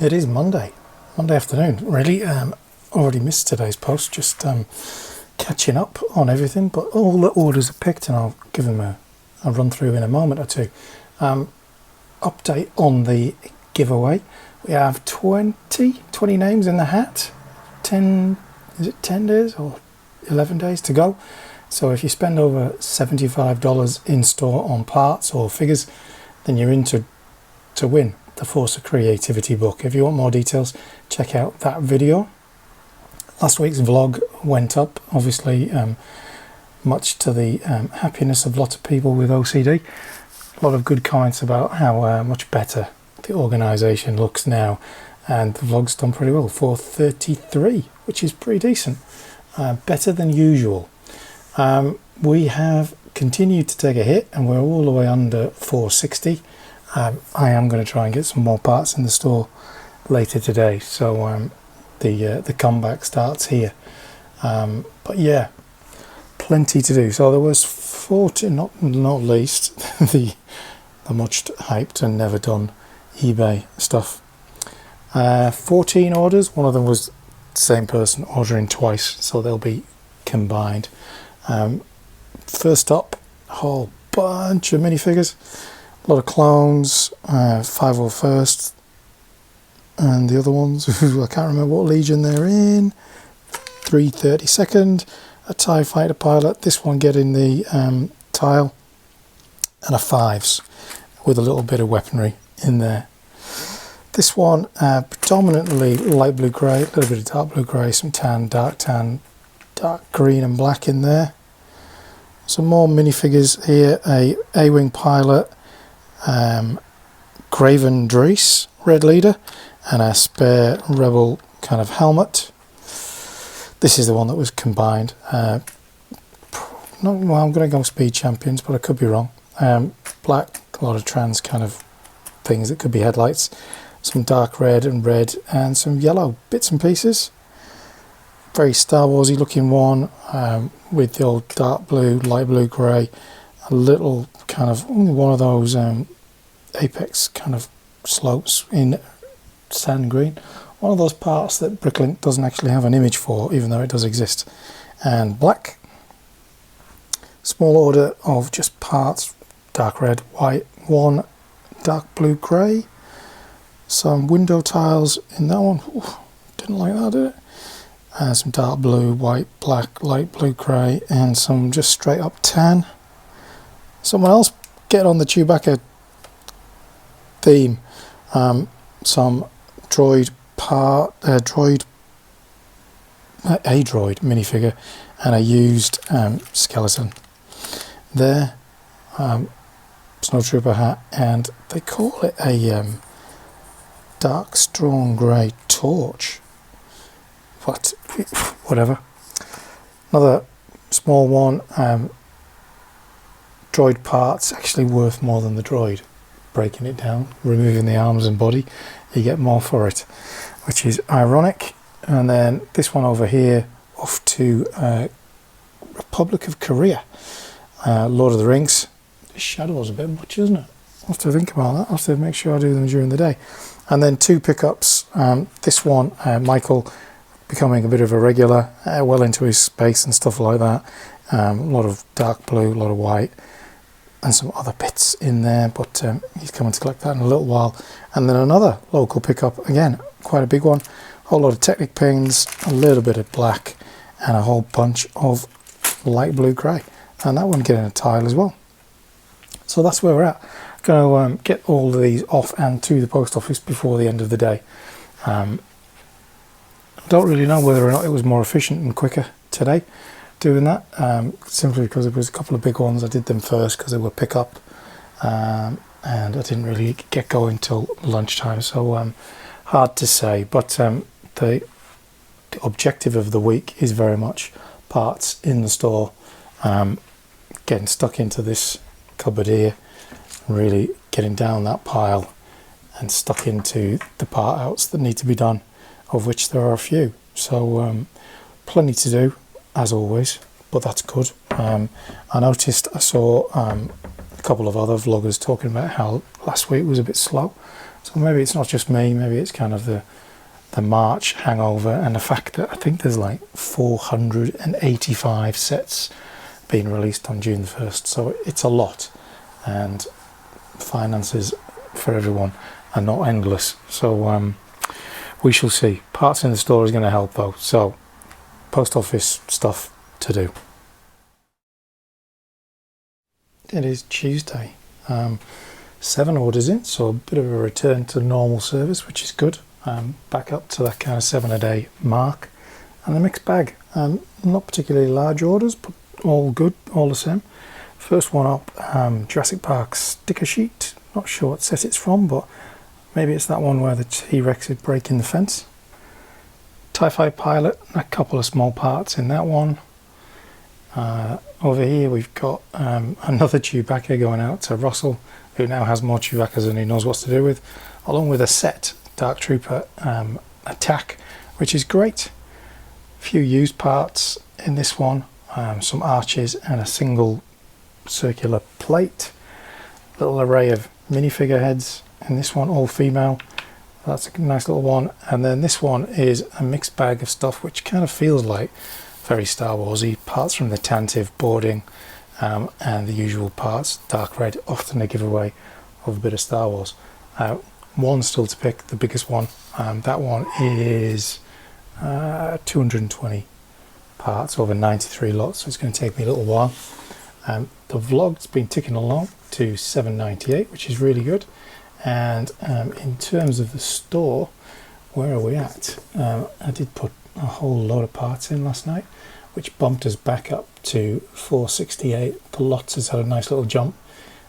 It is Monday afternoon. Really, already missed today's post. Just catching up on everything, but all the orders are picked, and I'll give them a run through in a moment or two. Update on the giveaway. We have 20 names in the hat. 10 days or 11 days to go. So if you spend over $75 in store on parts or figures, then you're in to win the Force of Creativity book. If you want more details, check out that video. Last week's vlog went up, obviously, much to the happiness of lots of people with OCD. A lot of good comments about how much better the organisation looks now, and the vlog's done pretty well, 433, which is pretty decent, better than usual. We have continued to take a hit, and we're all the way under 460. I am going to try and get some more parts in the store later today, so the comeback starts here. But yeah, plenty to do. So there was 40, not least the much hyped and never done eBay stuff. 14 orders. One of them was the same person ordering twice, so they'll be combined. First up, a whole bunch of minifigures. A lot of clones, 501st, and the other ones, I can't remember what Legion they're in, 332nd, a TIE Fighter pilot, this one getting the tile, and a 5s with a little bit of weaponry in there. This one, predominantly light blue grey, a little bit of dark blue grey, some tan, dark green and black in there. Some more minifigures here, a A-Wing pilot, Graven Drees, Red Leader, and a spare Rebel kind of helmet. This is the one that was combined. I'm going to go Speed Champions, but I could be wrong. Black, a lot of trans kind of things that could be headlights. Some dark red, and some yellow bits and pieces. Very Star Warsy looking one, with the old dark blue, light blue grey, a little kind of one of those apex kind of slopes in sand green. One of those parts that Bricklink doesn't actually have an image for, even though it does exist. And black. Small order of just parts, dark red, white, one dark blue grey. Some window tiles in that one. Ooh, didn't like that, did it? Some dark blue, white, black, light blue grey, and some just straight up tan. Someone else get on the Chewbacca theme. Some droid minifigure and a used skeleton there. Snowtrooper hat, and they call it a dark strong grey torch. But whatever. Another small one. Droid parts, actually worth more than the droid. Breaking it down, removing the arms and body, you get more for it, which is ironic. And then this one over here, off to Republic of Korea, Lord of the Rings. The shadow's a bit much, isn't it? I'll have to think about that. I'll have to make sure I do them during the day. And then two pickups. This one, Michael, becoming a bit of a regular, well into his space and stuff like that. A lot of dark blue, a lot of white, and some other bits in there, but he's coming to collect that in a little while. And then another local pickup, again, quite a big one, a whole lot of Technic pins, a little bit of black, and a whole bunch of light blue grey, and that one getting a tile as well. So that's where we're at. Going to get all of these off and to the post office before the end of the day. Don't really know whether or not it was more efficient and quicker today doing that, simply because it was a couple of big ones. I did them first because they were pick up, and I didn't really get going till lunchtime, so hard to say. But the objective of the week is very much parts in the store, getting stuck into this cupboard here, really getting down that pile and stuck into the part outs that need to be done, of which there are a few. So plenty to do, as always, but that's good. I noticed I saw a couple of other vloggers talking about how last week was a bit slow. So maybe it's not just me, maybe it's kind of the March hangover, and the fact that I think there's like 485 sets being released on June the 1st. So it's a lot, and finances for everyone are not endless. So we shall see. Parts in the store is going to help though. So post office stuff to do. It is Tuesday. 7 orders in, so a bit of a return to normal service, which is good. Back up to that kind of 7 a day mark, and a mixed bag. Not particularly large orders, but all good, all the same. First one up, Jurassic Park sticker sheet. Not sure what set it's from, but maybe it's that one where the T-Rex is breaking the fence. TIE Fighter Pilot, a couple of small parts in that one. Over here we've got another Chewbacca going out to Russell, who now has more Chewbaccas than he knows what to do with, along with a set Dark Trooper attack, which is great. A few used parts in this one, some arches and a single circular plate. Little array of minifigure heads in this one, all female. That's a nice little one. And then this one is a mixed bag of stuff which kind of feels like very Star Warsy. Parts from the Tantive boarding and the usual parts. Dark red, often a giveaway of a bit of Star Wars. One still to pick, the biggest one. That one is 220 parts over 93 lots, so it's going to take me a little while. The vlog's been ticking along to 798, which is really good. And in terms of the store, where are we at? I did put a whole load of parts in last night, which bumped us back up to 468. The lots has had a nice little jump,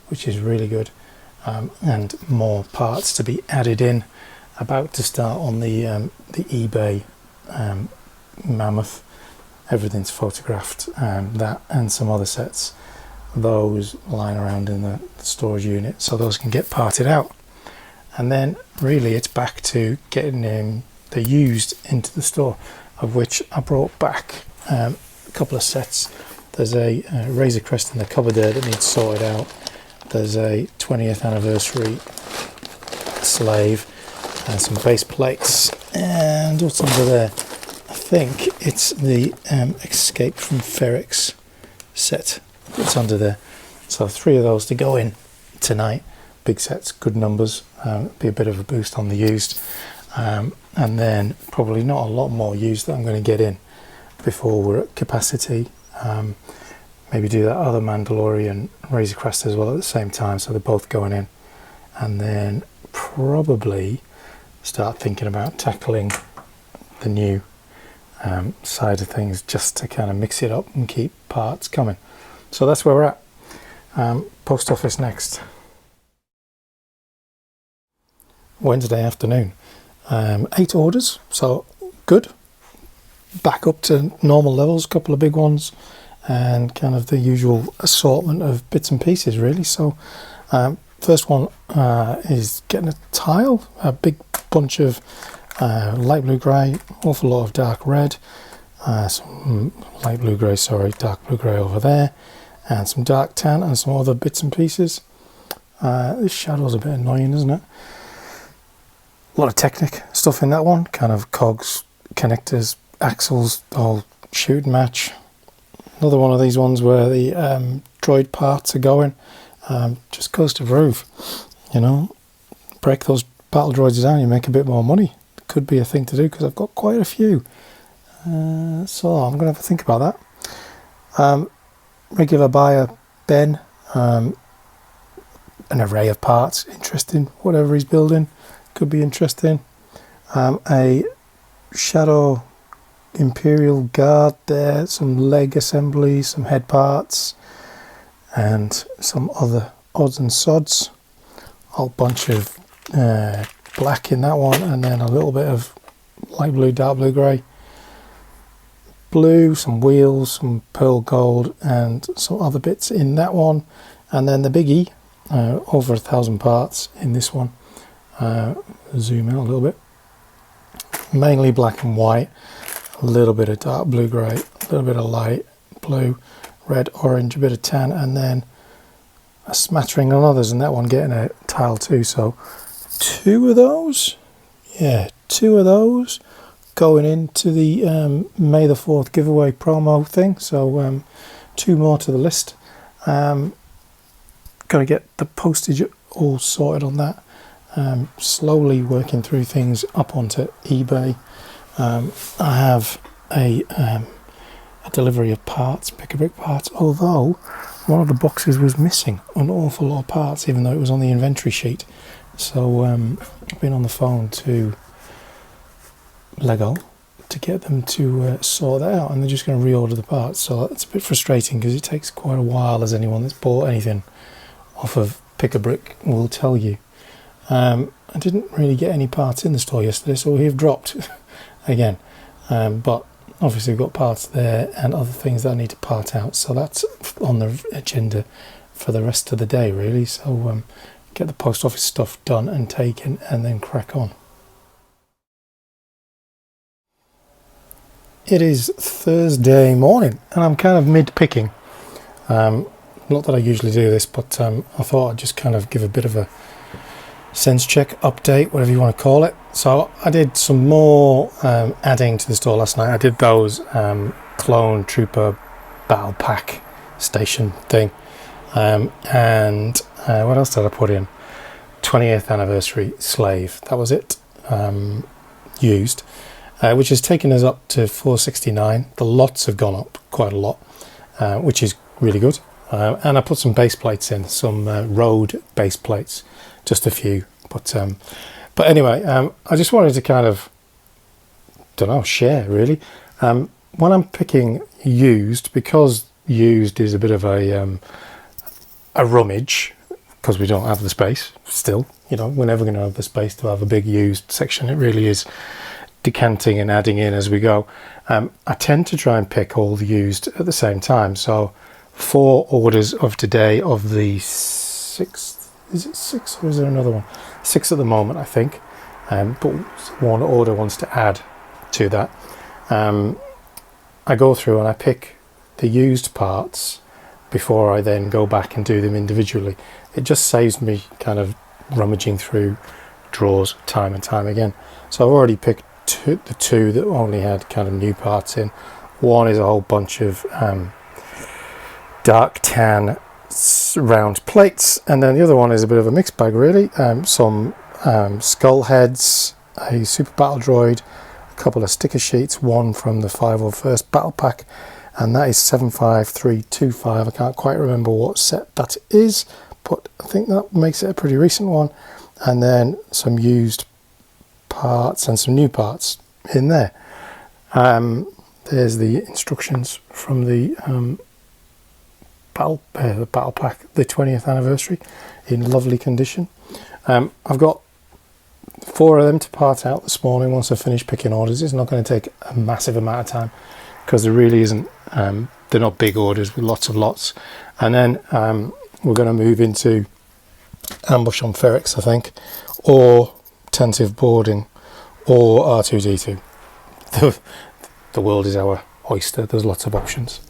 which is really good. And more parts to be added in. About to start on the eBay Mammoth. Everything's photographed, that and some other sets. Those lying around in the storage unit, so those can get parted out. And then really it's back to getting the used into the store, of which I brought back a couple of sets. There's a Razor Crest in the cupboard there that needs sorted out. There's a 20th anniversary slave and some base plates, and what's under there? I think it's the Escape from Ferrex set that's under there. So 3 of those to go in tonight. Big sets, good numbers, be a bit of a boost on the used, and then probably not a lot more used that I'm going to get in before we're at capacity. Maybe do that other Mandalorian Razor Crest as well at the same time, so they're both going in. And then probably start thinking about tackling the new side of things, just to kind of mix it up and keep parts coming. So that's where we're at. Post office next. Wednesday afternoon. 8 orders, so good. Back up to normal levels, a couple of big ones, and kind of the usual assortment of bits and pieces really. So first one is getting a tile, a big bunch of light blue grey, awful lot of dark red, some light blue grey, sorry, dark blue grey over there, and some dark tan and some other bits and pieces. This shadow's a bit annoying, isn't it? A lot of Technic stuff in that one, kind of cogs, connectors, axles, the whole shoot and match. Another one of these ones where the droid parts are going, just goes to groove, you know. Break those battle droids down, you make a bit more money. Could be a thing to do because I've got quite a few. So I'm going to have to think about that. Regular buyer Ben, an array of parts, interesting. Whatever he's building could be interesting. A Shadow Imperial Guard there, some leg assemblies, some head parts, and some other odds and sods. A whole bunch of black in that one, and then a little bit of light blue, dark blue grey. Blue, some wheels, some pearl gold, and some other bits in that one. And then the biggie, over 1,000 parts in this one. Zoom out a little bit. Mainly black and white, a little bit of dark blue grey, a little bit of light blue, red, orange, a bit of tan, and then a smattering on others, and that one getting a tile too. So 2 of those, yeah, 2 of those going into the May the 4th giveaway promo thing. So 2 more to the list. Got to get the postage all sorted on that. Slowly working through things up onto eBay. I have a delivery of parts, pick-a-brick parts, although one of the boxes was missing an awful lot of parts, even though it was on the inventory sheet. So I've been on the phone to LEGO to get them to sort that out, and they're just going to reorder the parts. So that's a bit frustrating because it takes quite a while, as anyone that's bought anything off of Pick-a-Brick will tell you. I didn't really get any parts in the store yesterday, so we have dropped again. But obviously we've got parts there and other things that I need to part out. So that's on the agenda for the rest of the day, really. So get the post office stuff done and taken, and then crack on. It is Thursday morning, and I'm kind of mid-picking. Not that I usually do this, but I thought I'd just kind of give a bit of a sense check, update, whatever you want to call it. So I did some more adding to the store last night. I did those Clone Trooper Battle Pack station thing. And what else did I put in? 20th anniversary slave. That was it. Used. Which has taken us up to 469. The lots have gone up quite a lot, which is really good. And I put some base plates in, some road base plates, just a few. But anyway, I just wanted to kind of, share really. When I'm picking used, because used is a bit of a rummage, because we don't have the space still. We're never going to have the space to have a big used section. It really is decanting and adding in as we go. I tend to try and pick all the used at the same time. So 4 orders of today of the 6th. Is it 6 or is there another one? 6 at the moment, I think. But one order wants to add to that. I go through and I pick the used parts before I then go back and do them individually. It just saves me kind of rummaging through drawers time and time again. So I've already picked the 2 that only had kind of new parts in. One is a whole bunch of dark tan round plates, and then the other one is a bit of a mixed bag really. Some skull heads, a super battle droid, a couple of sticker sheets, one from the 501st battle pack, and that is 75325. I can't quite remember what set that is, but I think that makes it a pretty recent one. And then some used parts and some new parts in there. There's the instructions from the battle pack, the 20th anniversary, in lovely condition. I've got 4 of them to part out this morning once I finish picking orders. It's not going to take a massive amount of time because there really isn't, they're not big orders with lots of lots. And then we're going to move into ambush on Ferrex, I think, or tentative boarding, or R2D2. The world is our oyster. There's lots of options.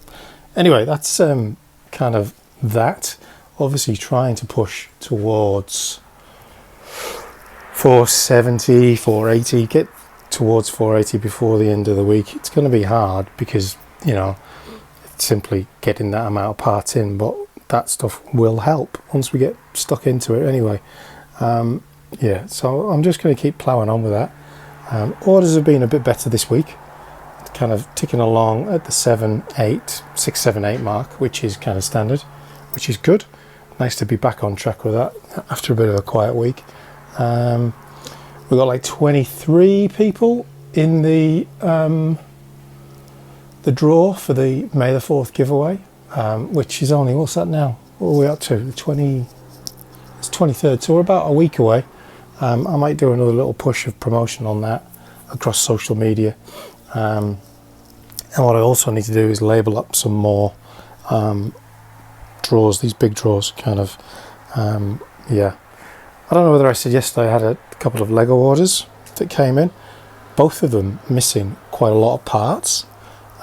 Anyway, that's kind of that. Obviously trying to push towards 470, 480, get towards 480 before the end of the week. It's going to be hard because, it's simply getting that amount of parts in, but that stuff will help once we get stuck into it anyway. Yeah, so I'm just going to keep ploughing on with that. Orders have been a bit better this week, kind of ticking along at the 6, 7, 8 mark, which is kind of standard, which is good. Nice to be back on track with that after a bit of a quiet week. We've got like 23 people in the draw for the May the 4th giveaway, which is only, what's that now? What are we up to? It's 23rd, so we're about a week away. I might do another little push of promotion on that across social media. And what I also need to do is label up some more draws, these big draws, kind of. Yeah, I don't know whether I said yesterday I had a couple of Lego orders that came in, both of them missing quite a lot of parts,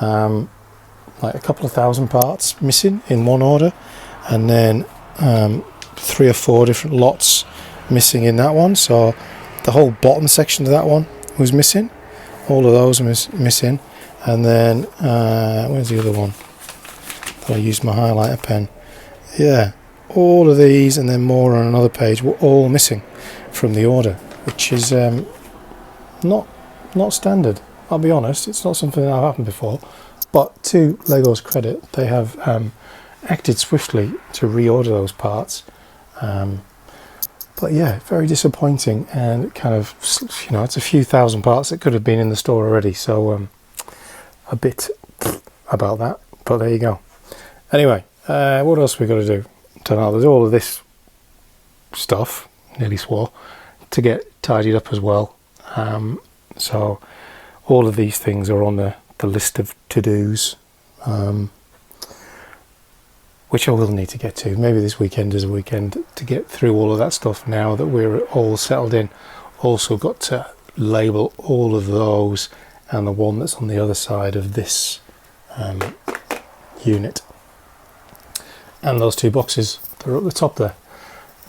like a couple of thousand parts missing in one order, and then 3 or 4 different lots missing in that one, so the whole bottom section of that one was missing. All of those were missing. And then where's the other one that I used my highlighter pen? Yeah, all of these and then more on another page were all missing from the order, which is not standard. I'll be honest, it's not something that happened before, but to LEGO's credit, they have acted swiftly to reorder those parts. But yeah, very disappointing, and kind of, you know, it's a few thousand parts that could have been in the store already, so a bit about that, but there you go. Anyway, what else we got to do? Don't know, there's all of this stuff, nearly swore, to get tidied up as well. So all of these things are on the list of to-dos, which I will need to get to. Maybe this weekend is a weekend to get through all of that stuff now that we're all settled in. Also got to label all of those and the one that's on the other side of this unit. And those 2 boxes, they're up the top there.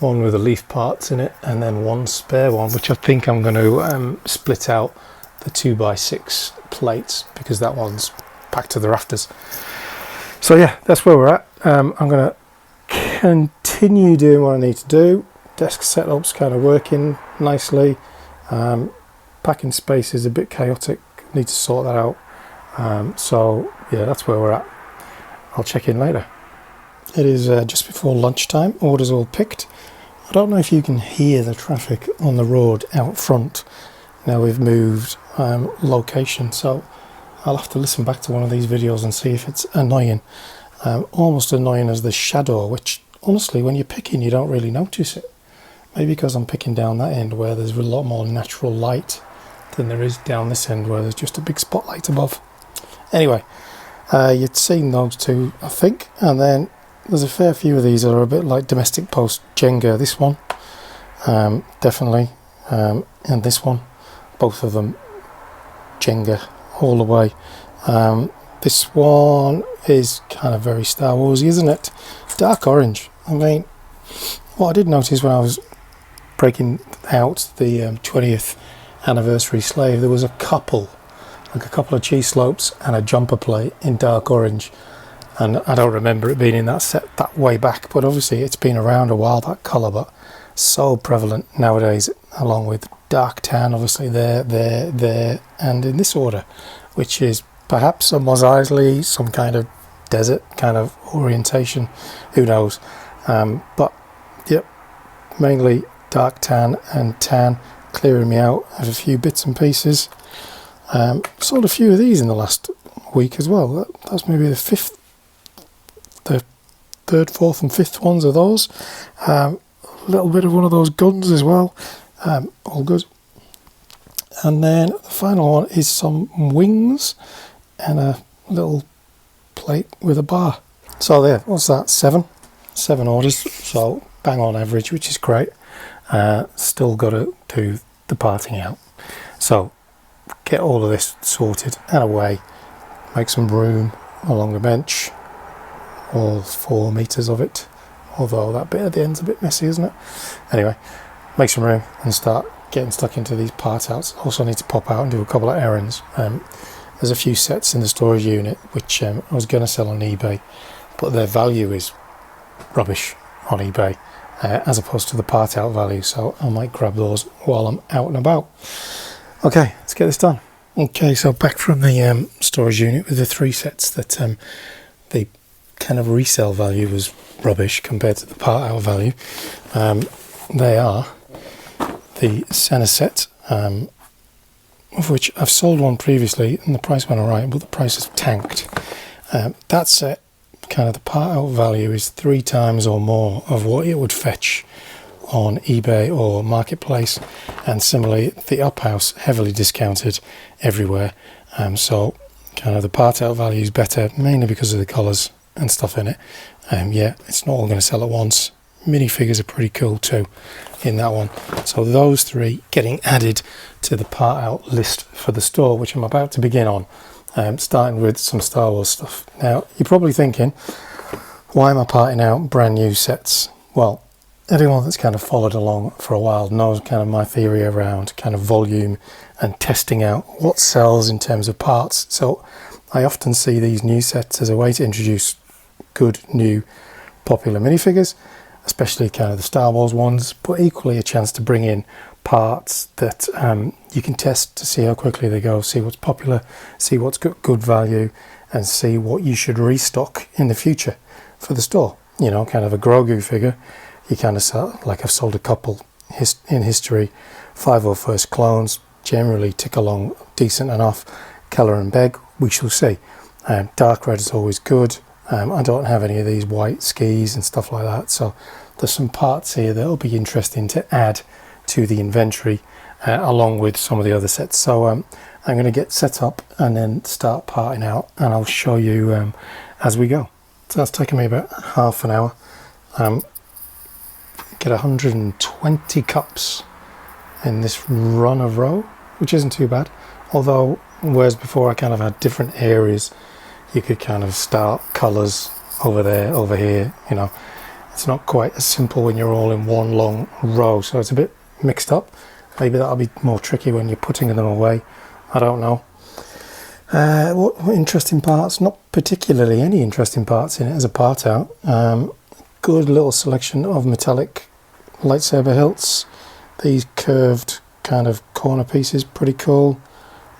One with the leaf parts in it, and then one spare one, which I think I'm going to split out the 2x6 plates, because that one's packed to the rafters. So yeah, that's where we're at. I'm going to continue doing what I need to do. Desk setup's kind of working nicely. Packing space is a bit chaotic. Need to sort that out. So yeah, that's where we're at. I'll check in later. It is just before lunchtime. Orders all picked. I don't know if you can hear the traffic on the road out front. Now we've moved location, so I'll have to listen back to one of these videos and see if it's annoying. Almost annoying as the shadow, which honestly when you're picking you don't really notice it. Maybe because I'm picking down that end where there's a lot more natural light than there is down this end where there's just a big spotlight above. Anyway, you'd seen those 2, I think, and then there's a fair few of these that are a bit like domestic post Jenga. This one, definitely, and this one, both of them Jenga all the way. This one is kind of very Star Warsy, isn't it? Dark orange. I mean, what I did notice when I was breaking out the 20th anniversary slave, there was a couple of cheese slopes and a jumper plate in dark orange. And I don't remember it being in that set that way back, but obviously it's been around a while, that colour, but so prevalent nowadays, along with dark tan, obviously there, and in this order, which is perhaps some Mos Eisley, some kind of desert kind of orientation, who knows. But yep, mainly dark tan and tan, clearing me out of a few bits and pieces. Sold a few of these in the last week as well. That's maybe the 3rd, 4th and 5th ones of those. A little bit of one of those guns as well. All good. And then the final one is some wings and a little plate with a bar. So there, what's that? 7 orders, so bang on average, which is great. Still got to do the parting out. So get all of this sorted and away. Make some room along the bench. All 4 meters of it, although that bit at the end's a bit messy, isn't it? Anyway, make some room and start getting stuck into these part outs. Also need to pop out and do a couple of errands. There's a few sets in the storage unit which I was going to sell on eBay, but their value is rubbish on eBay as opposed to the part out value, so I might grab those while I'm out and about. Okay, let's get this done. Okay, so back from the storage unit with the 3 sets that the kind of resale value was rubbish compared to the part out value. They are the center set, of which I've sold one previously and the price went alright, but the price has tanked. That set, kind of the part out value is 3 times or more of what it would fetch on eBay or Marketplace, and similarly the up house heavily discounted everywhere. So kind of the part out value is better, mainly because of the colours and stuff in it. Yeah, it's not all going to sell at once. Minifigures are pretty cool too in that one. So those 3 getting added to the part out list for the store, which I'm about to begin on, starting with some Star Wars stuff. Now you're probably thinking, why am I parting out brand new sets Well, anyone that's kind of followed along for a while knows kind of my theory around kind of volume and testing out what sells in terms of parts. So I often see these new sets as a way to introduce good new popular minifigures, especially kind of the Star Wars ones, but equally a chance to bring in parts that you can test to see how quickly they go, see what's popular, see what's got good value, and see what you should restock in the future for the store. You know, kind of a Grogu figure, you kind of sell, like I've sold a couple in history, 501st clones, generally tick along decent enough. Keller and Begg, we shall see. Dark red is always good. I don't have any of these white skis and stuff like that, so there's some parts here that'll be interesting to add to the inventory along with some of the other sets. So I'm going to get set up and then start parting out, and I'll show you as we go. So that's taken me about half an hour. Get 120 cups in this run of row, which isn't too bad, although whereas before I kind of had different areas, you could kind of start colours over there, over here, you know. It's not quite as simple when you're all in one long row, so it's a bit mixed up. Maybe that'll be more tricky when you're putting them away, I don't know. What interesting parts? Not particularly any interesting parts in it as a part out. Good little selection of metallic lightsaber hilts. These curved kind of corner pieces, pretty cool.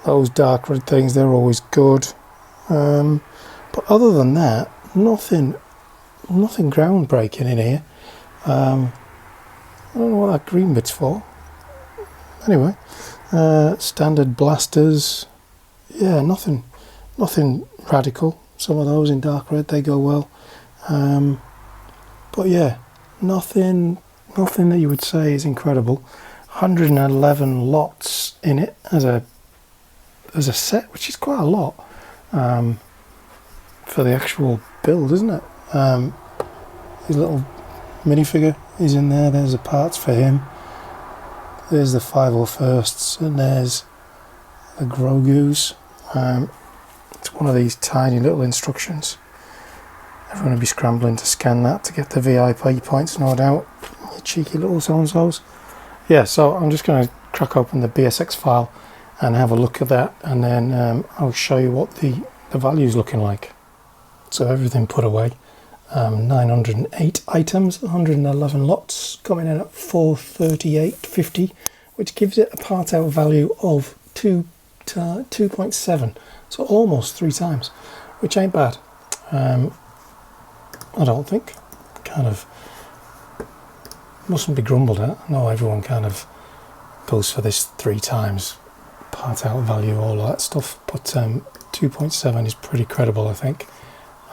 Those dark red things, they're always good. But other than that, nothing groundbreaking in here. I don't know what that green bit's for. Anyway, standard blasters. Yeah, nothing radical. Some of those in dark red, they go well. But yeah, nothing that you would say is incredible. 111 lots in it as a set, which is quite a lot for the actual build, isn't it? His little minifigure is in there. There's the parts for him. There's the 501sts, and there's the Grogu's. It's one of these tiny little instructions. Everyone will be scrambling to scan that to get the VIP points, no doubt. You cheeky little so-and-sos. Yeah, so I'm just going to crack open the BSX file and have a look at that, and then I'll show you what the value's looking like. So everything put away. 908 items, 111 lots, coming in at 438.50, which gives it a part out value of 2.7, so almost 3 times, which ain't bad. I don't think. Kind of mustn't be grumbled at. I know everyone kind of goes for this 3 times part out value, all that stuff, but 2.7 is pretty credible, I think.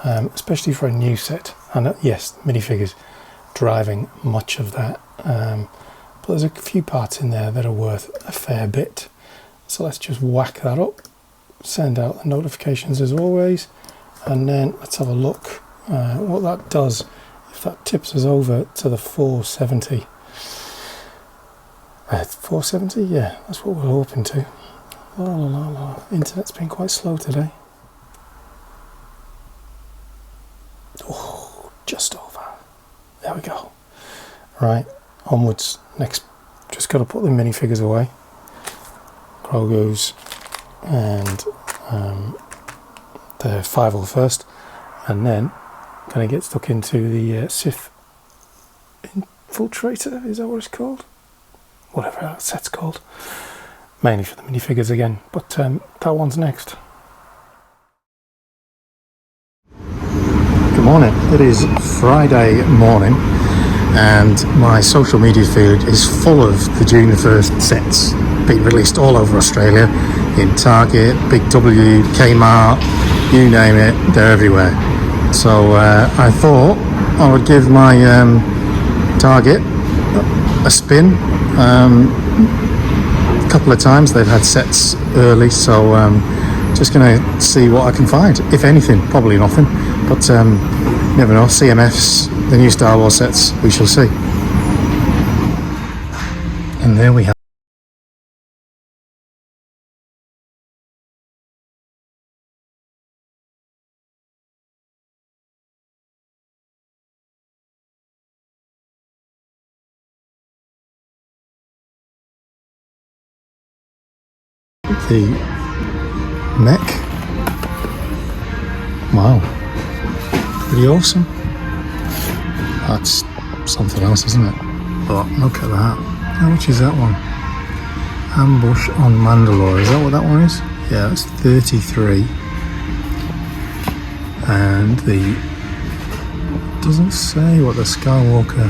Especially for a new set, and yes, minifigures driving much of that, but there's a few parts in there that are worth a fair bit. So let's just whack that up, send out the notifications as always, and then let's have a look what that does if that tips us over to the 470. 470, yeah, that's what we're hoping to. Internet's been quite slow today. Oh, just over. There we go. Right, onwards. Next, just got to put the minifigures away. Grogu's and the 501st, and then going to get stuck into the Sith Infiltrator. Is that what it's called? Whatever that set's called. Mainly for the minifigures again, but that one's next. Good morning. It is Friday morning, and my social media feed is full of the June the 1st sets being released all over Australia, in Target, Big W, Kmart, you name it, they're everywhere. So I thought I would give my Target a spin. A couple of times they've had sets early, so just going to see what I can find. If anything, probably nothing, but never know. CMFs, the new Star Wars sets, we shall see. And there we have the mech. Wow, pretty awesome. That's something else, isn't it? But look at that. How much is that one? Ambush on Mandalore. Is that what that one is? Yeah, that's 33. And the doesn't say what the Skywalker.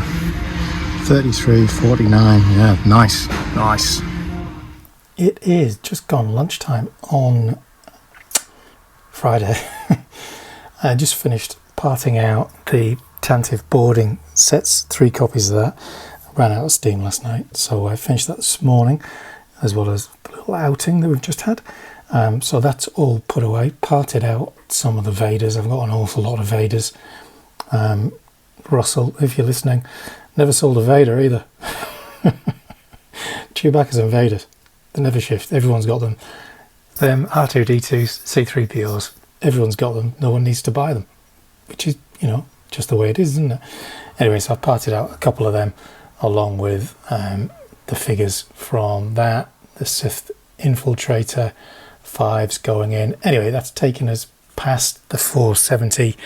33.49. Yeah, nice. It is just gone lunchtime on Friday. I just finished parting out the Tantive boarding sets, 3 copies of that. I ran out of steam last night, so I finished that this morning, as well as the little outing that we've just had. So that's all put away. Parted out some of the Vaders. I've got an awful lot of Vaders. Russell, if you're listening, never sold a Vader either. Chewbacca's and Vaders, they never shift. Everyone's got them. Them R2D2s, C3POs, everyone's got them. No one needs to buy them, which is, you know, just the way it is, isn't it? Anyway, so I parted out a couple of them along with the figures from that, the Sith Infiltrator 5s going in. Anyway, that's taken us past the 470.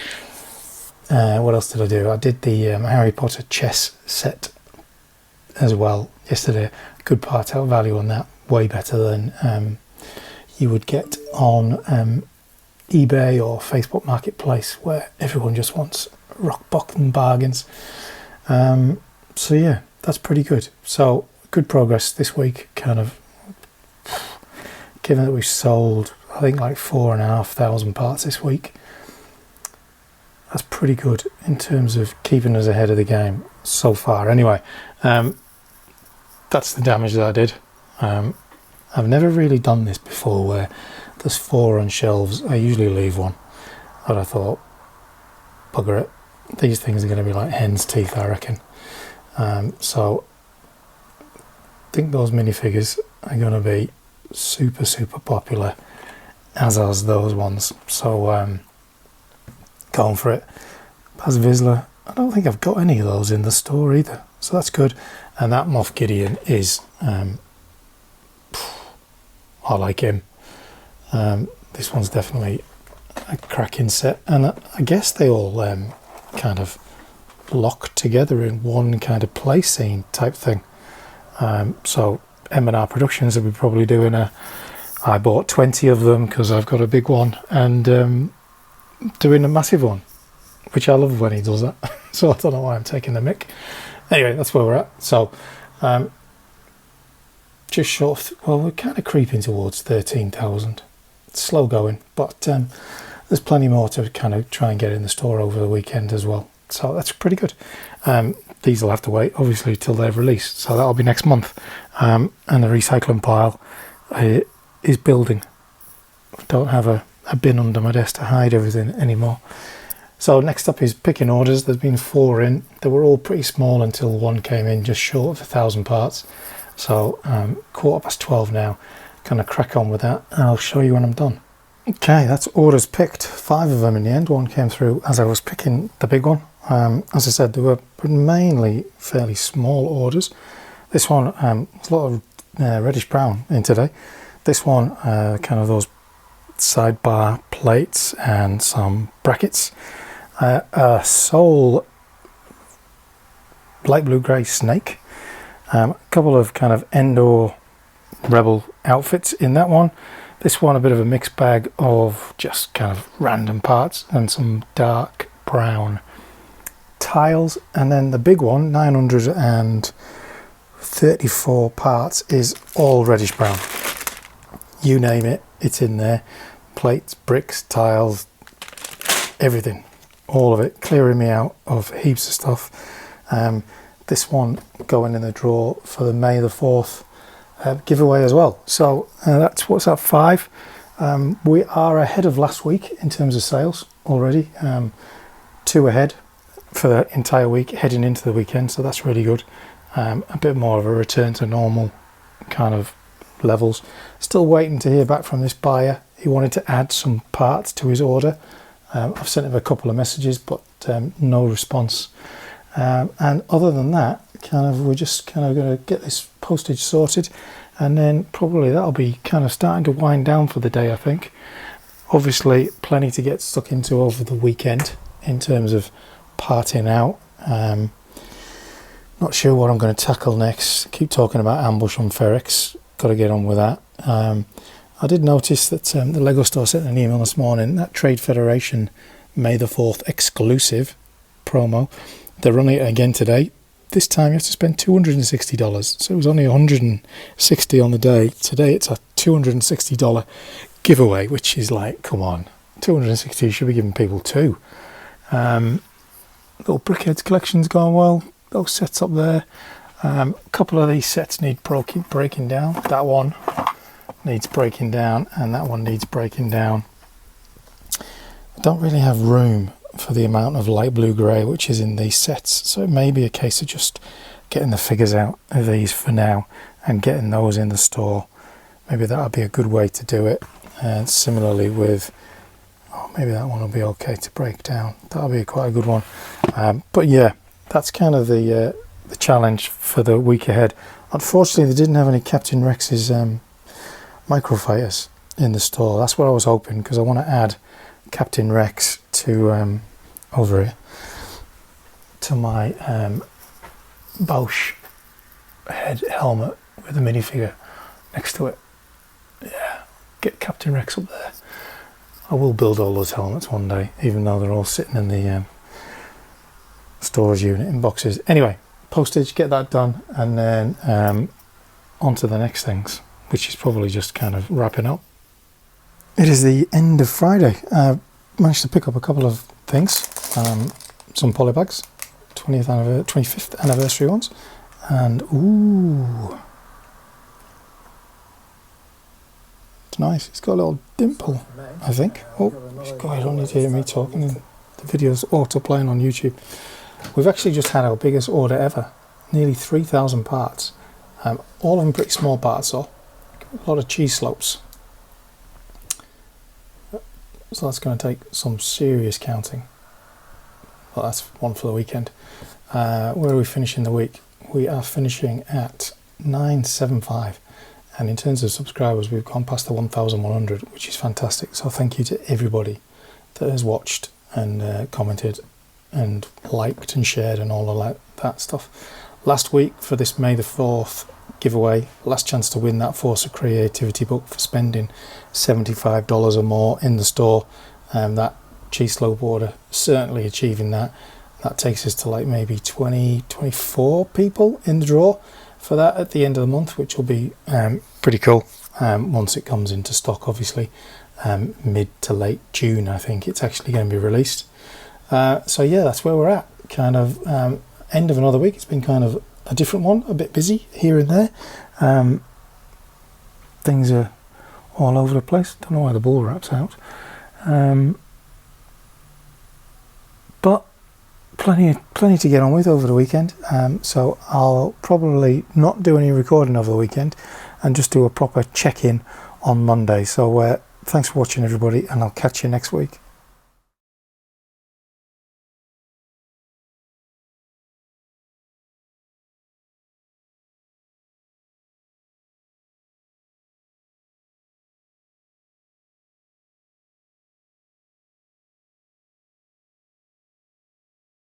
What else did I do? I did the Harry Potter chess set as well yesterday. Good part out value on that, way better than you would get on eBay or Facebook Marketplace, where everyone just wants rock bottom bargains. So yeah, that's pretty good. So good progress this week, kind of, given that we've sold I think like 4,500 parts this week. That's pretty good in terms of keeping us ahead of the game so far. Anyway, that's the damage that I did. I've never really done this before, where there's 4 on shelves. I usually leave one, but I thought, bugger it, these things are going to be like hen's teeth, I reckon. So I think those minifigures are going to be super popular, as are those ones. So going for it. Paz Vizsla, I don't think I've got any of those in the store either, so that's good. And that Moff Gideon is I like him. This one's definitely a cracking set, and I guess they all kind of lock together in one kind of play scene type thing. So M&R Productions will be probably doing I bought 20 of them because I've got a big one, and doing a massive one, which I love when he does that. So I don't know why I'm taking the mick. Anyway, that's where we're at. So just short of, well, we're kind of creeping towards 13,000. It's slow going, but there's plenty more to kind of try and get in the store over the weekend as well. So that's pretty good. These will have to wait, obviously, till they're released. So that'll be next month. And the recycling pile is building. I don't have a bin under my desk to hide everything anymore. So next up is picking orders. There's been 4 in. They were all pretty small until one came in just short of 1,000 parts. So 12:15 now. Gonna crack on with that, and I'll show you when I'm done. Okay, that's orders picked. 5 of them in the end. One came through as I was picking the big one. As I said, they were mainly fairly small orders. This one, there's a lot of reddish brown in today. This one, kind of those sidebar plates and some brackets. A Soul light blue grey snake. A couple of kind of Endor Rebel outfits in that one. This one, a bit of a mixed bag of just kind of random parts and some dark brown tiles. And then the big one, 934 parts, is all reddish brown. You name it, it's in there. Plates, bricks, tiles, everything. All of it, clearing me out of heaps of stuff. This one going in the drawer for the May the 4th giveaway as well. So that's what's at 5. We are ahead of last week in terms of sales already. 2 ahead for the entire week heading into the weekend, so that's really good. A bit more of a return to normal kind of levels. Still waiting to hear back from this buyer. He wanted to add some parts to his order. I've sent him a couple of messages, but no response. And other than that, we're just kind of going to get this postage sorted, and then probably that'll be kind of starting to wind down for the day, I think. Obviously plenty to get stuck into over the weekend in terms of parting out. Not sure what I'm going to tackle next. Keep talking about ambush on Ferrex, got to get on with that. I did notice that the LEGO Store sent an email this morning, that Trade Federation May the 4th exclusive promo. They're running it again today. This time you have to spend $260. So it was only $160 on the day. Today it's a $260 giveaway, which is like, come on, $260 you should be giving people two. Little Brickheads collection's going well. Those sets up there. A couple of these sets need breaking down. That one needs breaking down, and that one needs breaking down. I don't really have room for the amount of light blue grey which is in these sets, so it may be a case of just getting the figures out of these for now and getting those in the store. Maybe that would be a good way to do it. And similarly with, maybe that one will be okay to break down. That'll be quite a good one. But yeah, that's kind of the challenge for the week ahead. Unfortunately, they didn't have any Captain Rex's microfighters in the store. That's what I was hoping, because I want to add Captain Rex to over here to my Bosch head helmet with a minifigure next to it. Yeah, get Captain Rex up there. I will build all those helmets one day, even though they're all sitting in the storage unit in boxes. Anyway, postage, get that done, and then on to the next things, which is probably just kind of wrapping up. It is the end of Friday. Managed to pick up a couple of things, some polybags, 25th anniversary ones, and ooh, it's nice. It's got a little dimple, I think. Oh, God, I don't need to hear me talking. The video's auto-playing on YouTube. We've actually just had our biggest order ever, nearly 3,000 parts. All of them pretty small parts though. A lot of cheese slopes. So that's going to take some serious counting. Well, that's one for the weekend. Where are we finishing the week? We are finishing at 975. And in terms of subscribers, we've gone past the 1,100, which is fantastic. So thank you to everybody that has watched and commented and liked and shared and all of that stuff. Last week for this May the 4th giveaway, last chance to win that Force of Creativity book for spending $75 or more in the store. That cheese slope order, certainly achieving that. That takes us to like maybe 24 people in the draw for that at the end of the month, which will be pretty cool once it comes into stock, obviously. Mid to late June, I think it's actually going to be released. So yeah, that's where we're at. Kind of end of another week. It's been kind of a different one, a bit busy here and there. Things are all over the place. Don't know why the ball wrap's out. But plenty to get on with over the weekend. So I'll probably not do any recording over the weekend and just do a proper check-in on Monday. So thanks for watching, everybody, and I'll catch you next week.